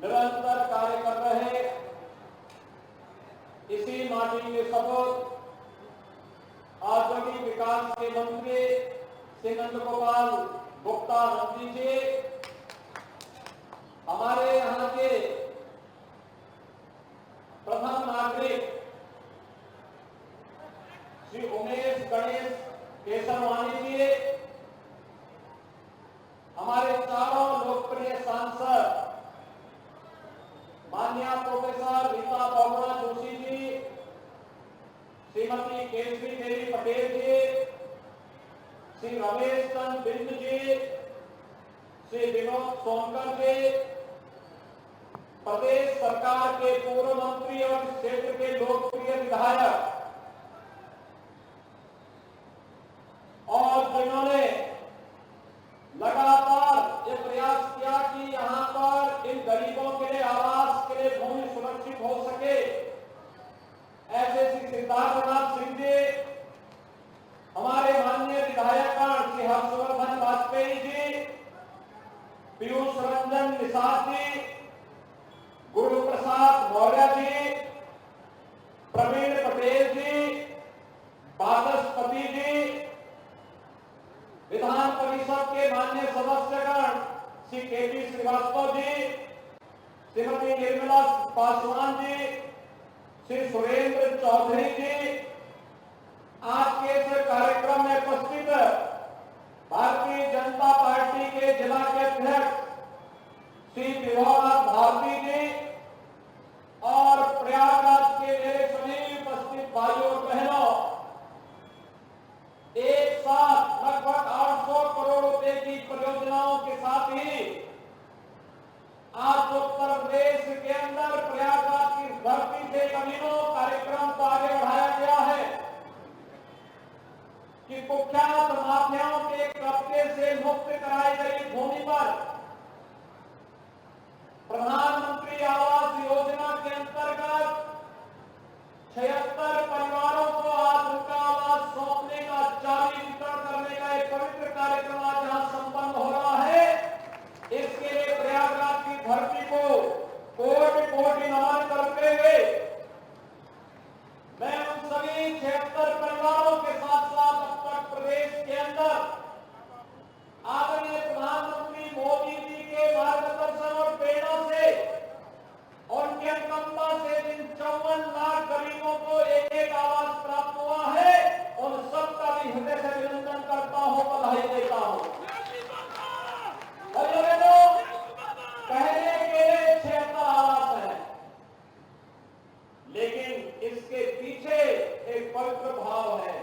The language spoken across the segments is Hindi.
निरंतर कार्य कर रहे इसी माटी के सपूत औद्योगिक विकास के मंत्री श्री नंद गोपाल गुप्ता नंदी जी, हमारे यहाँ के प्रथम नागरिक श्री उमेश गणेश केसरवानी जी, हमारे चारों लोकप्रिय सांसद माननीय प्रोफेसर रीता बहुगुणा जोशी जी, श्रीमती केसरी देवी पटेल जी, श्री रमेश चंद्र बिंद जी, श्री विनोद सोनकर जी, प्रदेश सरकार के पूर्व मंत्री और इस क्षेत्र के लोकप्रिय विधायक और जिन्होंने लगातार ये प्रयास किया कि यहाँ पर इन गरीबों के लिए आवास के लिए भूमि सुरक्षित हो सके, ऐसे श्री सिद्धार्थनाथ सिंह जी, हमारे माननीय विधायकगण श्री हर्षवर्धन वाजपेयी जी, पीयूष रंजन निषाद जी, गुरु प्रसाद मौर्य जी, प्रवीण पटेल जी, वाचस्पति जी, विधान परिषद के माननीय सदस्यगण श्री केपी श्रीवास्तव जी, श्रीमती निर्मला पासवान जी, श्री सुरेंद्र चौधरी जी, आज के इस कार्यक्रम में उपस्थित भारतीय जनता पार्टी के जिला के अध्यक्ष श्री विभवनाथ भारती जी और प्रयागराज के मेरे सभी उपस्थित भाइयों और बहनों, एक साथ लगभग 800 करोड़ रुपए की परियोजनाओं के साथ ही आज उत्तर प्रदेश के अंदर प्रयागराज की धरती से अभिनव कार्यक्रम को आगे बढ़ाया गया है कि कुख्यात माफियाओं के कब्जे से मुक्त कराई गई भूमि पर प्रधानमंत्री आवास योजना के अंतर्गत 76 परिवारों को आज उनका आवास सौंपने का चाबी वितरण करने का एक पवित्र कार्यक्रम आज यहां संपन्न हो रहा है। इसके लिए प्रयागराज की धरती को कोटि कोटि नमन करते हुए मैं उन सभी 76 परिवारों के साथ साथ उत्तर प्रदेश के अंदर आदरणीय प्रधानमंत्री मोदी जी के मार्गदर्शन और प्रेरणा से और उनके अनुकंपा से जिन 54 लाख गरीबों को एक आवास प्राप्त हुआ है, उन सबका भी हृदय से अभिनंदन करता हूं, बधाई देता हूं। पहले के 76 आवास है, लेकिन इसके पीछे एक पवित्र भाव है।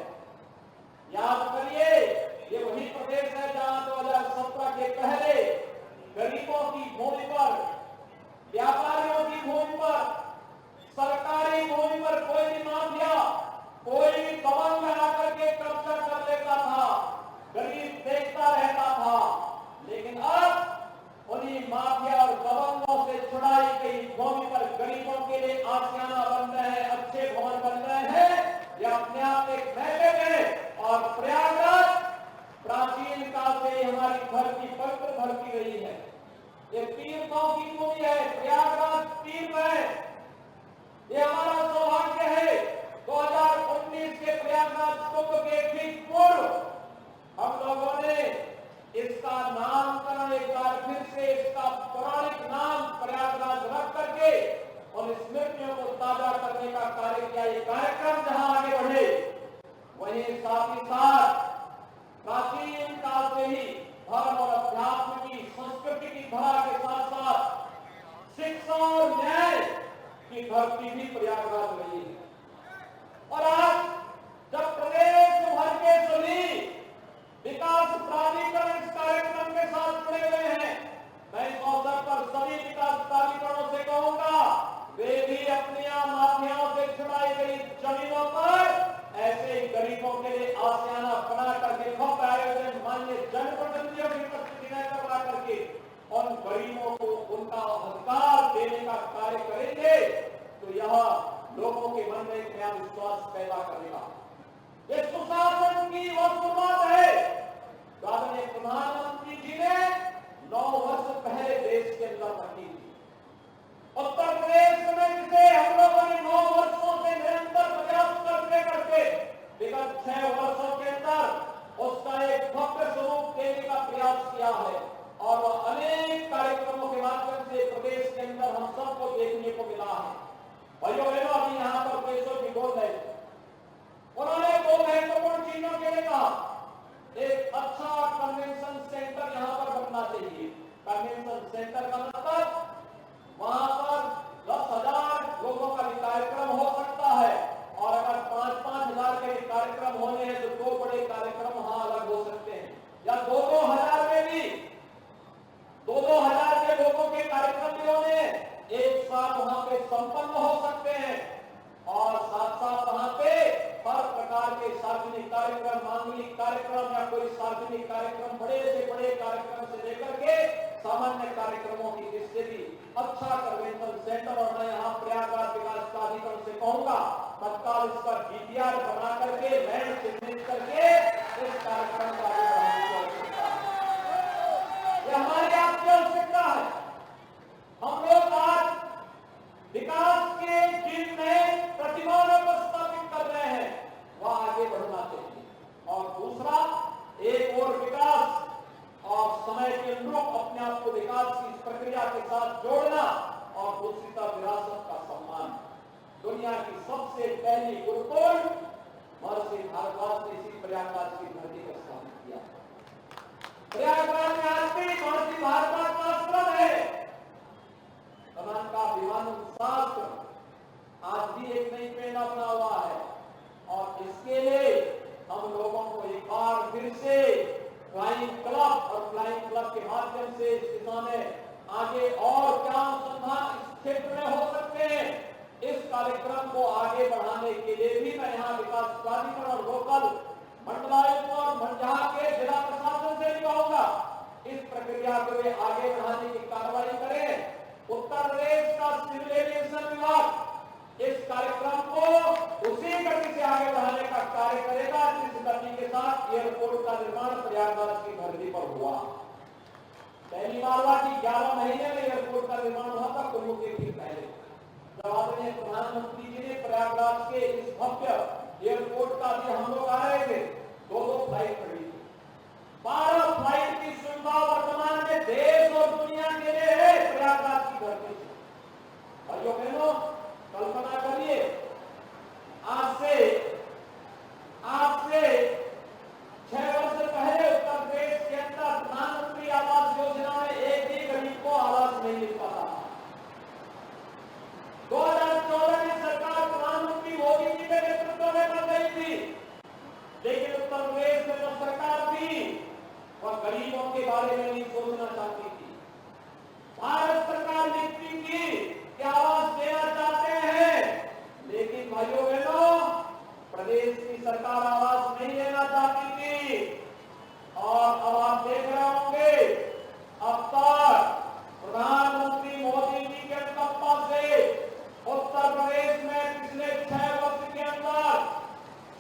याद करिए, ये वही प्रदेश है जहां 2017 के पहले गरीबों की भूमि पर, व्यापारियों की भूमि पर, सरकारी भूमि पर कोई भी माफिया, कोई भी दबंग आकर के कब्जा कर लेता था, गरीब देखता रहता था। लेकिन अब उन्हीं माफिया और दबंगों से छुड़ाई गई भूमि पर गरीबों के लिए आशियाना बन रहे हैं, अच्छे भवन बन रहे हैं। यह अपने आप एक मैसेज है और प्रयागराज प्राचीन काल से हमारी धरती पवित्र धरती रही है। ये तीर्थों की भूमि है, प्रयागराज तीर्थ है। ये हमारा सौभाग्य है। 2019 के प्रयागराज कुंभ के ठीक पूर्व हम लोगों ने इसका नामकरण एक बार फिर से, इसका पौराणिक नाम प्रयागराज रख करके और स्मृतियों को ताजा करने का कार्य किया। ये कार्यक्रम जहां आगे बढ़े, वहीं साथ ही साथ प्राचीन काल से ही धर्म और अध्यात्म की, संस्कृति की धरा के साथ साथ शिक्षा और न्याय की धरती भी प्रयागराज रही है। और आज जब प्रदेश भर के सभी विकास प्राधिकरण इस कार्यक्रम के साथ जुड़े हुए हैं, मैं इस अवसर पर सभी विकास प्राधिकरणों से कहूंगा, वे भी अपनी माफियाओं से छुड़ाई गई जमीनों पर ऐसे ही गरीबों के लिए आशियाना बना करके भव्य आयोजन मान्य जनप्रतिनिधियों की उपस्थिति में करवा करके उन गरीबों को उनका अधिकार देने का कार्य करेंगे, तो यह लोगों के मन में एक नया विश्वास पैदा करेगा। ये सुशासन की वह शुरुआत है जो आदरणीय प्रधानमंत्री जी ने 9 वर्ष पहले देश के अंदर रखी थी। को मिला है। भाइयों बहनों, अभी यहाँ पर केशव जी बोल रहे थे, उन्होंने दो महत्वपूर्ण चीजों के लिए कहा। एक अच्छा कन्वेंशन सेंटर यहाँ पर बनना चाहिए। कन्वेंशन सेंटर का मतलब वहां पर 10,000 लोगों का भी कार्यक्रम हो सकता है, और अगर 5-5 हजार के कार्यक्रम होने हैं तो 2 बड़े कार्यक्रम वहां अलग हो सकते हैं, या 2-2 हजार में भी 2-2 हजार के लोगों के कार्यक्रम भी होने एक साथ वहां पे संपन्न हो सकते हैं। और साथ साथ वहां पे हर प्रकार के सार्वजनिक कार्यक्रम, मांगलिक कार्यक्रम या कोई सार्वजनिक कार्यक्रम, बड़े से बड़े कार्यक्रम से लेकर के सामान्य कार्यक्रमों की दृष्टि भी अच्छा कन्वेंशन सेंटर। और मैं यहाँ प्रयागराज विकास प्राधिकरण से कहूंगा, तत्काल इस पर डीपीआर बना करके लैंड चिन्हित करके इस कार्यक्रम का आगे बढ़ाने की आवश्यकता है। ये हमारी आपकी आवश्यकता है। हम लोग आज विकास के जिन नए प्रतिमानों को स्थापित कर रहे हैं वह आगे बढ़ना चाहिए। और दूसरा, एक और विकास और समय के अनुरूप अपने आप को विकास की इस प्रक्रिया के साथ जोड़ना, और दूसरी तरफ विरासत का सम्मान। दुनिया की सबसे पहली गुरुकुल महर्षि भारद्वाज ने इसी प्रयागराज की धरती पर स्थापित किया। प्रयागराज में आज भी महर्षि भारद्वाज का आश्रम है। का विमानन शास्त्र आज भी एक नई प्रेरणा बना हुआ है, और इसके लिए हम लोगों को एक बार फिर से फ्लाइंग क्लब और फ्लाइंग क्लब के माध्यम से इस दिशा में आगे और क्या अनुसंधान इस क्षेत्र में हो सकते हैं, इस कार्यक्रम को आगे बढ़ाने के लिए भी मैं यहाँ विकास प्राधिकरण और लोकल मंडलायुक्त और मंडला के जिला प्रशासन से भी कहूंगा, इस प्रक्रिया को वे आगे बढ़ाने की कार्रवाई करें। उत्तर प्रदेश का सिविल एविएशन विभाग इस कार्यक्रम को उसी गति से आगे बढ़ाने का कार्य करेगा जिस गति के साथ एयरपोर्ट का निर्माण प्रयागराज की धरती पर हुआ। पहली बार हुआ कि 11 महीने में एयरपोर्ट का निर्माण हुआ था, कुंभ के ठीक पहले, जब आदरणीय प्रधानमंत्री जी ने प्रयागराज के इस भव्य एयरपोर्ट का भी हम लोग आ रहे थे, 2 फ्लाइट खड़ी थी। 12 फ्लाइट की सुविधा वर्तमान में देश और दुनिया के लिए है प्रयागराज की धरती से। भाइयों बहनों, कल्पना करिए, आज से 6 वर्ष पहले उत्तर प्रदेश के अंदर प्रधानमंत्री आवास योजना में एक भी गरीब को आवास नहीं मिल पाता। 2014 में सरकार प्रधानमंत्री मोदी जी के नेतृत्व में बन गई थी, लेकिन उत्तर प्रदेश में जो सरकार थी वह गरीबों के बारे में नहीं सोचना चाहती थी। भारत सरकार लिखती थी कि आवास देना चाहते हैं, लेकिन भाइयों बहनों, प्रदेश की सरकार आवास नहीं देना चाहती थी। और अब आप देख रहे होंगे, अब तक प्रधानमंत्री मोदी जी के कप्पा से उत्तर प्रदेश में पिछले 6 वर्ष के अंदर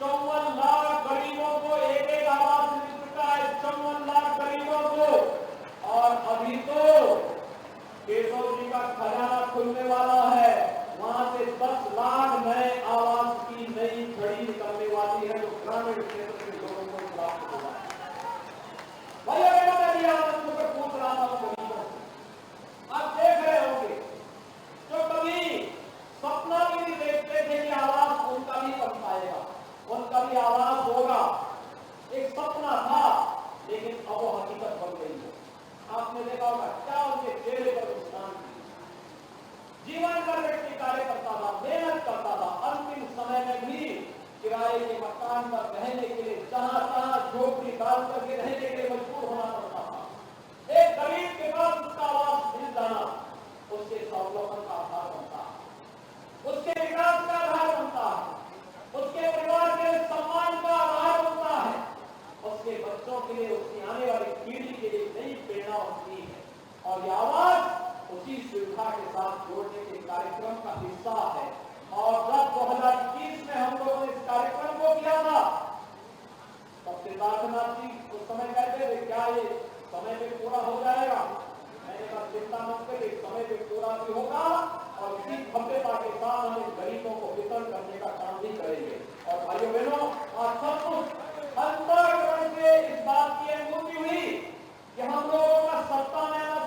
54 लाख गरीबों को एक आवास मिल चुका है, 54 लाख गरीबों को। और अभी तो केशव जी का खजाना खुलने वाला है, वहां से 10 लाख नए आवास की नई घड़ी निकलने वाली है, जो ग्रामीण क्षेत्र के लोगों को प्राप्त होगा। भैया पूछ रहा था गरीबों से, आप देख रहे होंगे जो कभी सपना भी नहीं देखते थे कि आवास उनका भी बन पाएगा, उनका भी आवास होगा, एक सपना था, लेकिन अब वो हकीकत बन गई है। आपने देखा होगा क्या उनके चेहरे पर मुस्कान थी। जीवन भर व्यक्ति कार्य करता था, मेहनत करता था, अंतिम समय में भी किराए के मकान पर रहने के लिए जहां तहां झोपड़ी डाल करके रहने के लिए मजबूर होना पड़ता था। एक गरीब के पास उसका आवास मिल जाना उसके स्वावलंबन का आधार बनता है, उसके विकास का आधार बनता है, उसके परिवार के सम्मान का आधार बनता है, उसके बच्चों के लिए, उसकी आने वाली पीढ़ी के लिए नई प्रेरणा होती है। और यह आवाज उसी सुविधा के साथ जोड़ने के कार्यक्रम का हिस्सा है। और जब 2021 में हम लोगों ने इस कार्यक्रम को किया था, तब सिद्धार्थनाथ जी उस समय कहते थे क्या ये समय पे पूरा हो जाएगा? मैंने कहा चिंता मत करिए, समय पे पूरा भी होगा, और इसी भव्यता के साथ हम इन गरीबों को वितरण करने का काम भी करेंगे। और भाइयों बहनों, आज सब कुछ अंतःकरण से इस बात की अनुभूति हुई कि हम लोगों का सत्ता में आना,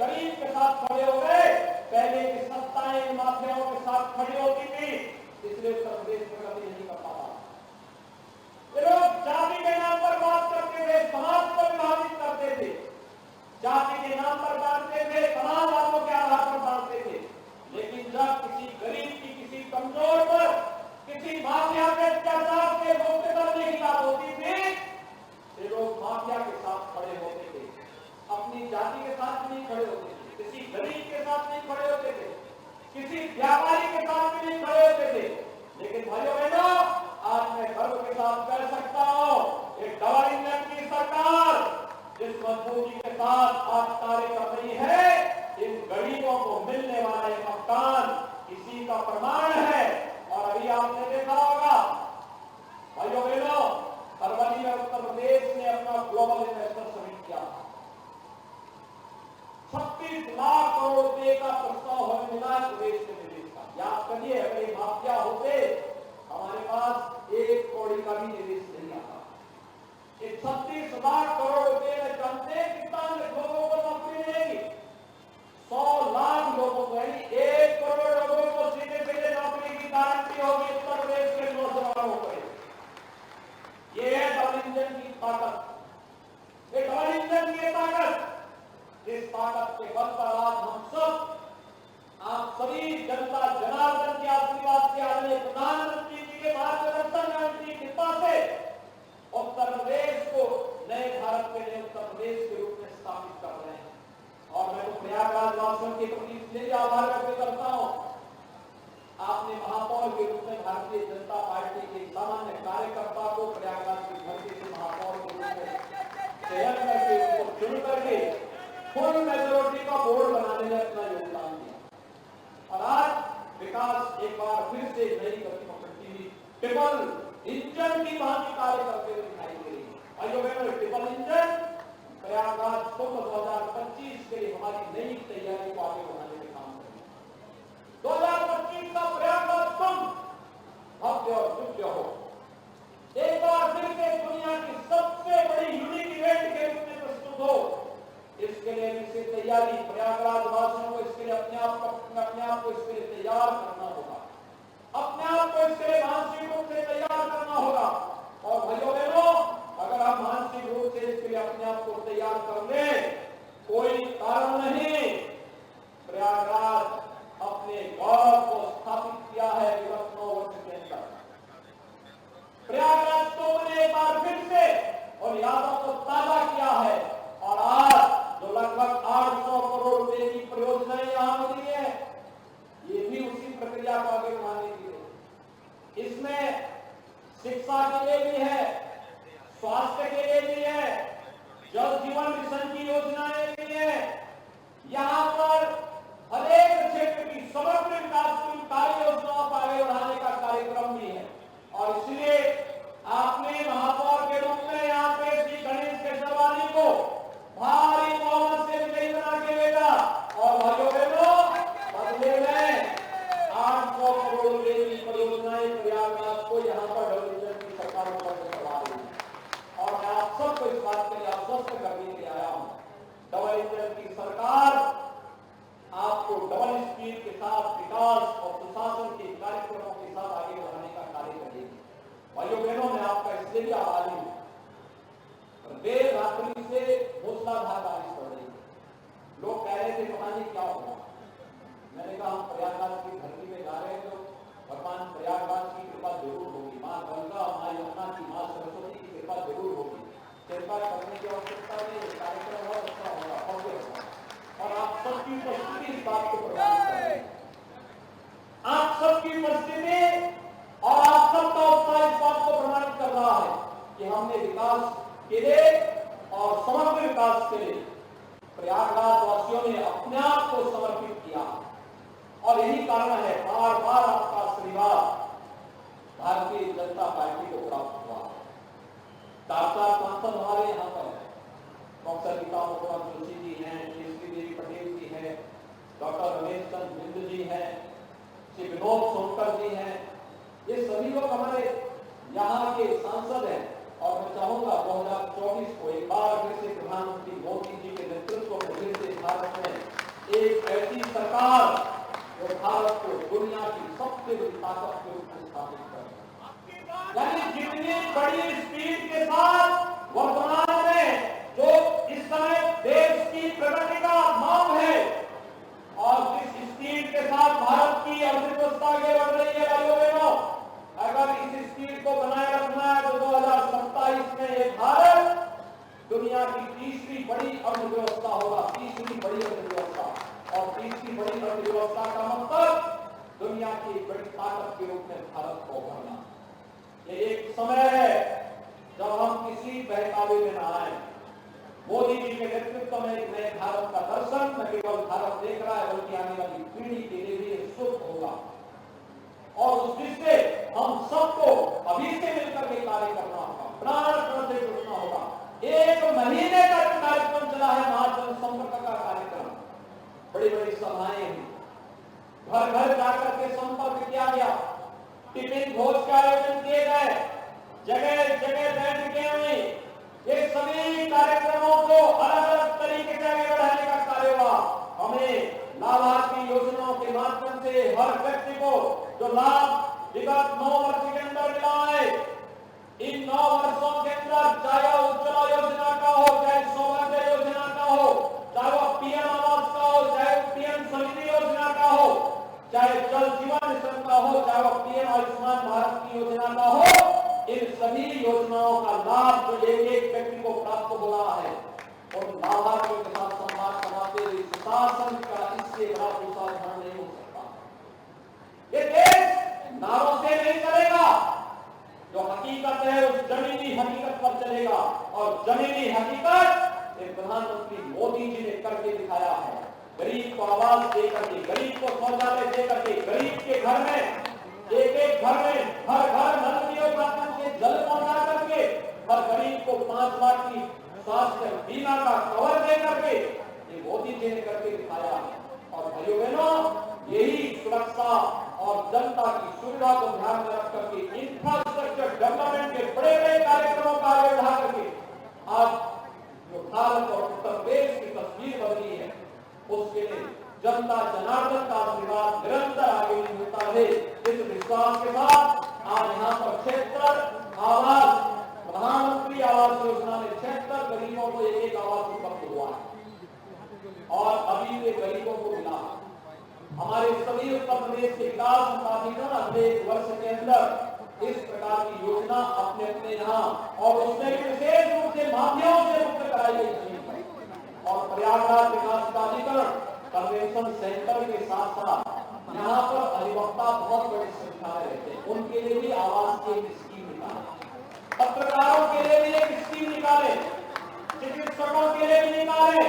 गरीब के साथ खड़े हो गए। पहले की सत्ता इसलिए उत्तर प्रदेश में कभी नहीं कर पाता। ये लोग जाति के नाम पर बात करते थे, समाज को विभाजित करते थे, जाति के नाम पर बांटते थे, तमाम बातों के आधार पर बांटते थे। लेकिन जब किसी गरीब की, किसी कमजोर पर, किसी माफिया के अत्याचार से मुक्त करने की बात होती थी, ये लोग माफिया के साथ खड़े होते थे, अपनी जाति के साथ नहीं खड़े होते थे, किसी गरीब के साथ नहीं खड़े होते थे, किसी व्यापारी के साथ भी नहीं खड़े होते थे। लेकिन भाइयों बहनों, आज मैं गर्व के साथ कह सकता हूं, एक डबल इंजन की सरकार जिस मजबूती के साथ आज कार्य कर रही है, इन गरीबों को मिलने वाला ये मकान इसी का प्रमाण है। और अभी आपने देखा होगा भाइयों बहनों, फरवरी में उत्तर प्रदेश ने अपना ग्लोबल इन्वेस्टर समिट किया, 36 लाख करोड़ रुपए का प्रस्ताव हमें मिला प्रदेश के निवेश का। याद करिए, अगर ये माफिया होते हमारे पास 1 कौड़ी का भी निवेश नहीं आता। 36 लाख करोड़ रुपए में जानते कितना लोगों को नौकरी मिलेगी? 100 लाख लोगों को, यानी 1 करोड़ लोगों को सीधे सीधे नौकरी की गारंटी होगी उत्तर प्रदेश के नौजवानों को। ये है डबल इंजन की ताकत, ये डबल इंजन की ताकत। इस ताकत के बल पर आज हम सब, आप सभी जनता जनार्दन के आशीर्वाद से, आदरणीय प्रधानमंत्री जी के मार्गदर्शन में, उनकी कृपा से उत्तर प्रदेश को नए भारत के नए उत्तर प्रदेश के रूप में स्थापित कर रहे हैं। और मैं तो प्रयागराज वासियों के प्रति इसलिए आभार व्यक्त करता हूं, आपने महापौर के रूप में भारतीय जनता पार्टी के सामान्य कार्यकर्ता को प्रयागराज की धरती से महापौर के रूप में चयन करके, उनको चुन करके फुल मेजोरिटी का बोर्ड बनाने में अपना योगदान दिया। और आज विकास एक बार फिर से नई गति पकड़ती हुई ट्रिपल इंजन की भांति कार्य करते हुए दिखाई दे रही है। भाइयों बहनों, ट्रिपल इंजन प्रयागराज कुंभ 2025 के लिए हमारी नई तैयारी को आगे बढ़ाने में काम करेगी। 2025 का प्रयागराज कुंभ भव्य और दिव्य हो, एक बार फिर से दुनिया की सबसे बड़ी यूनिक इवेंट के रूप में प्रस्तुत हो। इसके लिए इसकी तैयारी प्रयागराज वासियों को, इसके लिए अपने आप को इसके लिए तैयार करना होगा, अपने आप को इसके लिए मानसिक रूप से तैयार करना होगा। और भाइयों बहनों, अगर हम मानसिक रूप से इसके लिए अपने आप को तैयार कर लें, कोई कारण नहीं, प्रयागराज अपने गौरव को स्थापित किया है विगत 9 वर्ष के अंदर। प्रयागराज को मैंने एक बार फिर से और यादों को ताजा किया है। और आज जो लगभग 800 करोड़ रुपए की परियोजनाएं यहां मिली है, ये भी उसी प्रक्रिया को आगे बढ़ाने के लिए। इसमें शिक्षा के लिए भी है, स्वास्थ्य के लिए भी है, जल जीवन मिशन की योजनाएं भी है। यहाँ पर हर एक क्षेत्र की समग्र विकास की कार्य योजनाओं को आगे बढ़ाने का कार्यक्रम भी है। और इसलिए आपने महापौर के रूप में यहाँ पे श्री गणेश केसरवानी को भारी बहुमत से विजयी बना के भेजा। और भाइयों बहनों, बदले में 800 करोड़ रुपए की परियोजनाएं प्रयागराज को यहाँ पर डबल इंजन की सरकार को करवा रही है। और मैं आप सबको इस बात के लिए आश्वस्त करने के लिए आया हूँ, डबल इंजन की सरकार आपको डबल स्पीड के साथ विकास और सुशासन के कार्यक्रमों के साथ आगे बढ़ाने का कार्य करेगी। भाइयों बहनों, मैं आपका इसलिए भी आभारी हूँ, देर रात्रि से मूसलाधार बारिश पड़ रही है। लोग कह रहे थे पता नहीं क्या होगा। मैंने कहा हम प्रयागराज की धरती में जा रहे हैं, तो भगवान प्रयागराज की कृपा जरूर होगी, माँ गंगा, माँ यमुना की, माँ सरस्वती की कृपा जरूर होगी। कृपा करने की आवश्यकता नहीं, कार्यक्रम और अच्छा होगा, भव्य होगा। और आप सबकी उपस्थिति इस बात को प्रभावित कर रही है। आप सबकी उपस्थिति और आप सबका उत्साह इस बात को प्रमाणित कर रहा है कि हमने विकास के लिए और समग्र विकास के लिए प्रयागराज वासियों ने अपने आप को समर्पित किया। और यही कारण है बार बार आपका आशीर्वाद भारतीय जनता पार्टी को प्राप्त हुआ। 4 सांसद हमारे यहाँ पर डॉक्टर गीता मोहन जोशी जी हैं, केसरी देवी पटेल जी हैं, डॉक्टर रमेश चंद्र बिंद जी हैं, श्री विनोद सोनकर जी हैं। ये सभी लोग हमारे यहाँ के सांसद हैं। और मैं चाहूंगा 2024 को एक बार फिर से प्रधानमंत्री मोदी जी के नेतृत्व में फिर से भारत में एक ऐसी सरकार जो भारत को दुनिया की सबसे बड़ी ताकत के रूप में स्थापित करे। यानी जितनी बड़ी स्पीड के साथ वर्तमान में जो इस समय देश की प्रगति का माप है और जिस स्पीड के साथ भारत की अर्थव्यवस्था आगे बढ़ रही है भाइयों बहनों, अगर इस स्पीड को बनाए रखना है तो 2027 में ये भारत दुनिया की तीसरी बड़ी अर्थव्यवस्था होगा। तीसरी बड़ी अर्थव्यवस्था, और तीसरी बड़ी अर्थव्यवस्था का मतलब दुनिया की बड़ी ताकत के रूप में भारत को उभरना। ये एक समय है जब हम किसी बहकावे में न आए। मोदी जी के नेतृत्व में एक नए भारत का दर्शन न केवल भारत देख रहा है बल्कि आने वाली पीढ़ी के लिए भी शुभ होगा। और उस दृष्टि से हम सबको अभी से मिलकर के कार्य करना होगा, प्राण से जुड़ना होगा। 1 महीने का कार्यक्रम चला है महाजन संपर्क का कार्यक्रम, बड़ी बड़ी सभाएं हुई, घर घर जाकर के संपर्क किया गया, टिफिन भोज के आयोजन किए गए, जगह जगह बैठकें हुई। ये सभी कार्यक्रमों को अलग अलग तरीके से आगे बढ़ाने का कार्य हुआ। हमें लाभार्थी योजनाओं के माध्यम से हर व्यक्ति को जो लाभ विगत 9 वर्ष के अंदर मिला है, इन 9 वर्षों के अंदर चाहे उज्ज्वला योजना का हो, चाहे सौभाग्य योजना का हो, चाहे वो पीएम आवास का हो, चाहे पीएम समृद्धि योजना का हो, चाहे जल जीवन मिशन का हो, चाहे वो पीएम आयुष्मान भारत की योजना का हो, इन सभी योजनाओं का लाभ जो एक एक व्यक्ति को प्राप्त हो रहा है और लाभार्थियों के साथ संवाद कराते हुए शासन का इससे बड़ा उदाहरण नहीं हो सकता। ये देश नारों से नहीं चलेगा, जो हकीकत है उस जमीनी हकीकत पर चलेगा। और जमीनी हकीकत एक प्रधानमंत्री मोदी जी ने करके दिखाया है। गरीब को आवास देकर के, गरीब को शौचालय देकर के, गरीब के घर में एक घर में हर घर नल के माध्यम से जल पहुंचा करके, हर गरीब को 5 लाख की स्वास्थ्य बीमा का कवर दे करके ये मोदी जी ने करके दिखाया है। और भाइयों बहनों, यही सुरक्षा और जनता की सुविधा को ध्यान में रख करके इंफ्रास्ट्रक्चर डेवलपमेंट के बड़े बड़े कार्यक्रमों का आगे बढ़ा करके आज जो भारत और उत्तर प्रदेश की तस्वीर बदली है, उसके लिए जनता जनार्दन का आशीर्वाद निरंतर आगे मिलता रहे, इस विश्वास के साथ आज यहाँ पर 76 आवास, प्रधानमंत्री आवास योजना में 76 गरीबों को एक आवास उपलब्ध हुआ है और अभी ये गरीबों को मिला। हमारे सभी उत्तर प्रदेश के विकास प्राधिकरण अगले 1 वर्ष के अंदर इस प्रकार की योजना अपने अपने यहाँ और उसमें विशेष रूप से माध्यमों से मुक्त कराई गई है। और प्रयागराज विकास प्राधिकरण कन्वेंशन सेंटर के साथ साथ यहाँ पर अधिवक्ता बहुत बड़ी संख्या में रहते हैं, उनके लिए भी आवास की एक स्कीम निकाले, पत्रकारों के लिए भी एक स्कीम निकाले, चिकित्सकों के लिए भी निकाले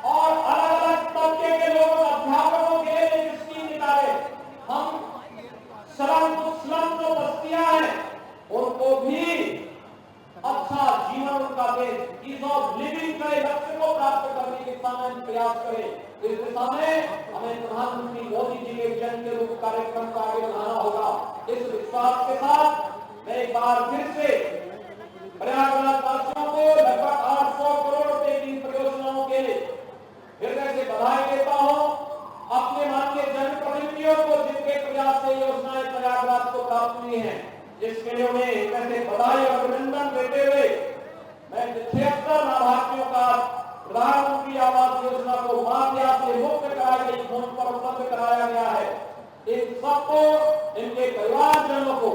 और अलग अलग तबके के लोगों, अध्यापकों के लिए एक स्कीम निकाले। हम स्लम जो बस्तियां हैं उनको भी अच्छा जीवन उनका दे, ईज ऑफ लिविंग के लक्ष्य को प्राप्त करने की दिशा में प्रयास करें। इस दिशा में हमें प्रधानमंत्री मोदी जी के जन के रूप कार्यक्रम को आगे बढ़ाना होगा। इस विश्वास के साथ मैं एक बार फिर से प्रयागराज वासियों को लगभग 800 करोड़ रुपए की परियोजनाओं के लिए हृदय से बधाई देता हूँ। अपने माननीय जनप्रतिनिधियों को जिनके प्रयास से योजनाएं प्रयागराज को प्राप्त हुई है, जिसके लिए उन्हें कैसे बधाई और अभिनंदन देते हुए मैं 76 लाभार्थियों का प्रधानमंत्री आवास योजना को माफिया से मुक्त कराई गई फोन पर उपलब्ध कराया गया है, इन सबको, इनके परिवारजनों को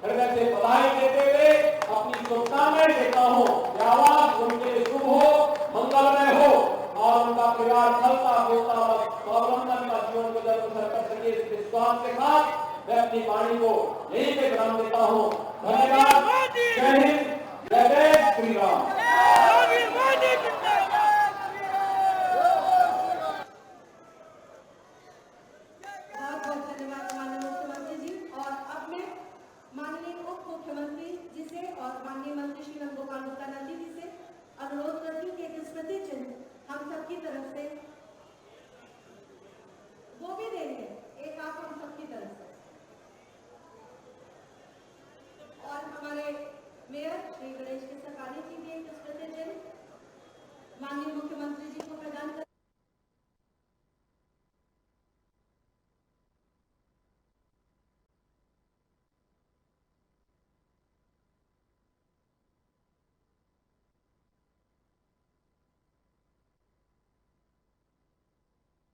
हृदय से बधाई देते हुए अपनी शुभकामनाएं देता हूँ कि आवास उनके लिए शुभ हो, मंगलमय हो और उनका परिवार फलता फूलता और स्वावलंबन का जीवन गुजर बसर कर सके। इस विश्वास के साथ मैं अपनी वाणी को यही पे विराम देता हूँ। धन्यवाद। जय हिंद, जय जय श्री राम। अनुरोध करती हूँ कि एक स्मृति चिन्ह हम सबकी तरफ से